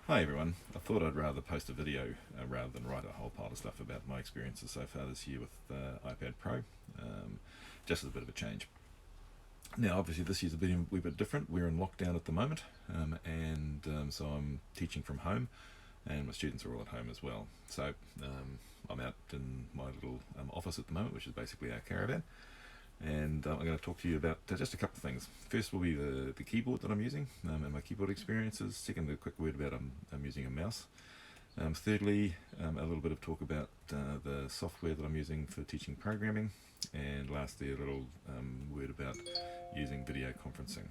Hi everyone. I thought I'd rather post a video rather than write a whole pile of stuff about my experiences so far this year with iPad Pro, just as a bit of a change. Now, obviously, this year's a wee bit different. We're in lockdown at the moment, and so I'm teaching from home, and my students are all at home as well. So I'm out in my little office at the moment, which is basically our caravan, and I'm going to talk to you about just a couple of things. First will be the keyboard that I'm using and my keyboard experiences. Second, a quick word about I'm using a mouse. Thirdly, a little bit of talk about the software that I'm using for teaching programming. And lastly, a little word about using video conferencing.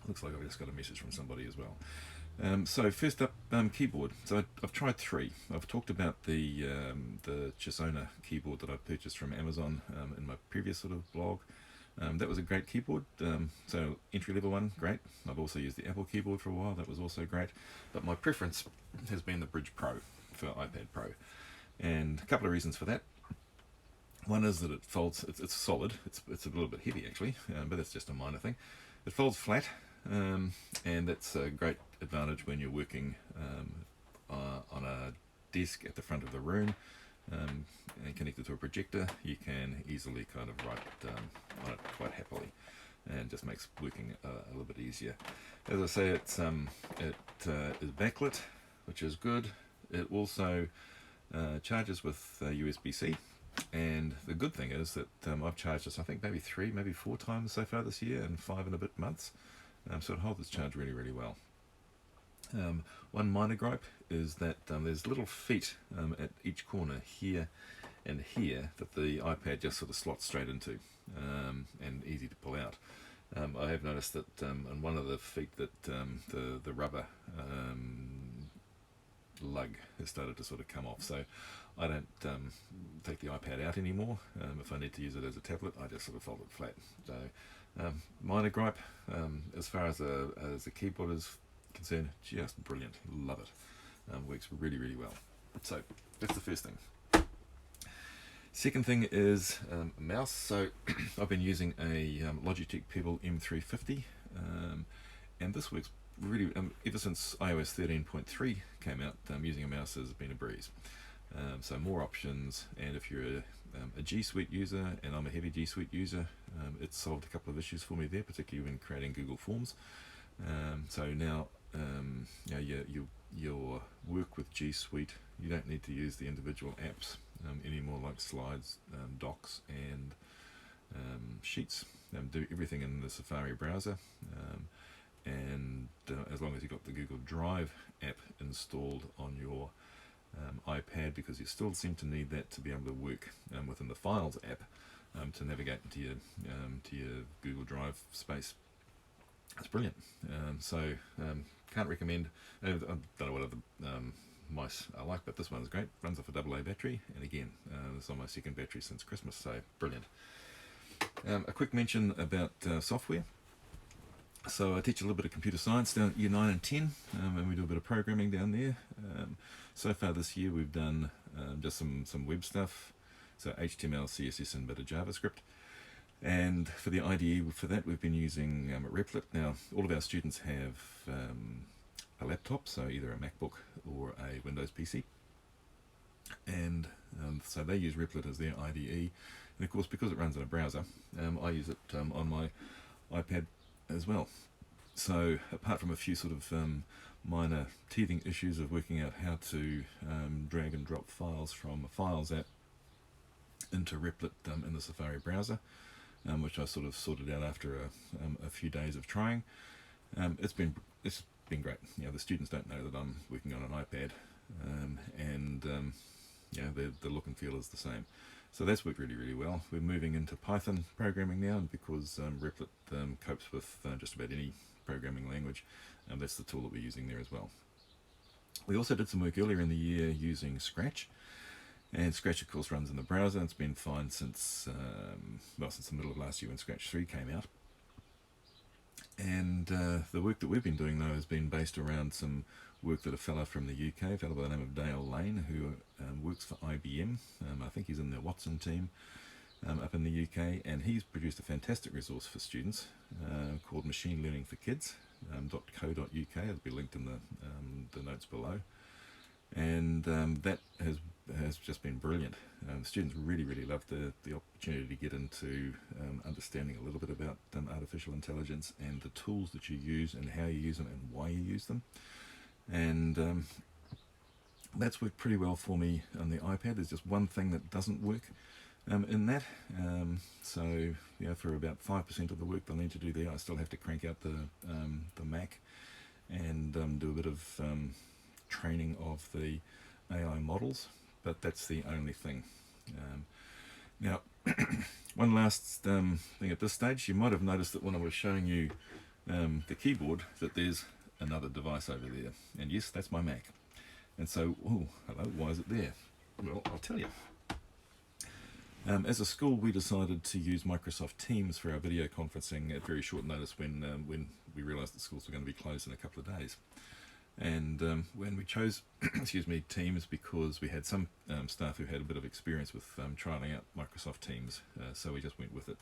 Looks like I've just got a message from somebody as well. So first up, keyboard. So I've tried three. I've talked about the Chisona keyboard that I purchased from Amazon in my previous sort of blog. That was a great keyboard. So entry level one, great. I've also used the Apple keyboard for a while. That was also great. But my preference has been the Bridge Pro for iPad Pro, and a couple of reasons for that. One is that it folds. It's solid. It's a little bit heavy actually, but that's just a minor thing. It folds flat, and that's a great advantage when you're working on a desk at the front of the room and connected to a projector. You can easily kind of write on it quite happily, and just makes working a little bit easier. As I say, it is backlit, which is good. It also charges with USB-C. And the good thing is that I've charged this, I think, maybe 3, maybe 4 times so far this year, and 5 and a bit months. So it holds its charge really, really well. One minor gripe is that there's little feet at each corner here and here that the iPad just sort of slots straight into, and easy to pull out. I have noticed that on one of the feet that the rubber lug has started to sort of come off. So I don't take the iPad out anymore. If I need to use it as a tablet, I just sort of fold it flat. So minor gripe. As far as a keyboard is concerned, just brilliant. Love it. Works really, really well. So that's the first thing. Second thing is mouse. So I've been using a Logitech Pebble M350, and this works really, ever since iOS 13.3 came out, using a mouse has been a breeze. So more options, and if you're a G Suite user, and I'm a heavy G Suite user, it's solved a couple of issues for me there, particularly when creating Google Forms. So now, your work with G Suite, you don't need to use the individual apps anymore, like Slides, Docs, and Sheets. Do everything in the Safari browser. And as long as you've got the Google Drive app installed on your iPad, because you still seem to need that to be able to work within the Files app to navigate into your Google Drive space. It's brilliant. Can't recommend. I don't know what other mice I like, but this one is great. Runs off a AA battery, and again, it's on my second battery since Christmas, so brilliant. A quick mention about software. So I teach a little bit of computer science down at year 9 and 10, and we do a bit of programming down there. So far this year we've done just some web stuff, so HTML, CSS, and a bit of JavaScript. And for the IDE for that, we've been using Replit. Now, all of our students have a laptop, so either a MacBook or a Windows PC. And so they use Replit as their IDE. And of course, because it runs in a browser, I use it on my iPad as well. So apart from a few sort of minor teething issues of working out how to drag and drop files from a Files app into Replit in the Safari browser, which I sort of sorted out after a few days of trying, it's been great. The students don't know that I'm working on an iPad, and the look and feel is the same. So that's worked really, really well. We're moving into Python programming now, and because Replit copes with just about any programming language, that's the tool that we're using there as well. We also did some work earlier in the year using Scratch, and Scratch of course runs in the browser. It's been fine since the middle of last year when Scratch 3 came out. And the work that we've been doing though has been based around some work that a fellow from the UK, a fellow by the name of Dale Lane, who works for IBM. I think he's in the Watson team up in the UK, and he's produced a fantastic resource for students called Machine Learning for Kids, .co.uk. It'll be linked in the notes below, and that has just been brilliant. Students really love the opportunity to get into understanding a little bit about artificial intelligence and the tools that you use and how you use them and why you use them. And that's worked pretty well for me on the iPad. There's just one thing that doesn't work in that. So for about 5% of the work they'll need to do there, I still have to crank out the Mac and do a bit of training of the AI models, but that's the only thing. Now, one last thing at this stage, you might have noticed that when I was showing you the keyboard, that there's another device over there, and yes, that's my Mac. And so, oh, hello, why is it there? Well, I'll tell you. As a school, we decided to use Microsoft Teams for our video conferencing at very short notice when we realised that schools were going to be closed in a couple of days. And when we chose, Teams, because we had some staff who had a bit of experience with trialling out Microsoft Teams, so we just went with it.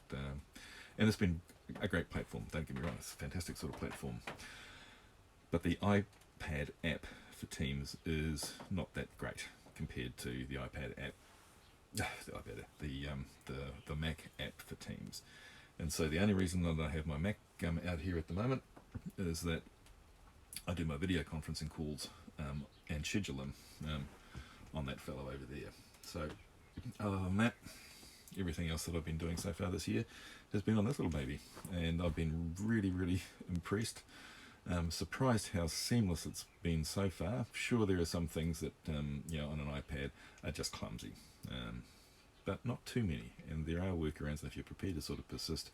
And it's been a great platform, don't get me wrong, it's a fantastic sort of platform. But the iPad app for Teams is not that great compared to the iPad app, the Mac app for Teams. And so the only reason that I have my Mac out here at the moment is that I do my video conferencing calls and schedule them on that fellow over there. So other than that, everything else that I've been doing so far this year has been on this little baby, and I've been really impressed. Surprised how seamless it's been so far. Sure, there are some things that on an iPad are just clumsy, but not too many, and there are workarounds. And if you're prepared to sort of persist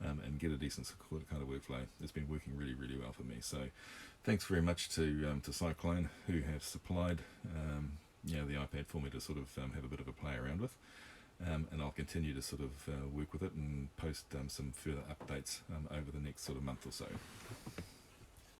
and get a decent kind of workflow, it's been working really well for me. So thanks very much to Cyclone, who have supplied the iPad for me to sort of have a bit of a play around with, and I'll continue to sort of work with it and post some further updates over the next sort of month or so.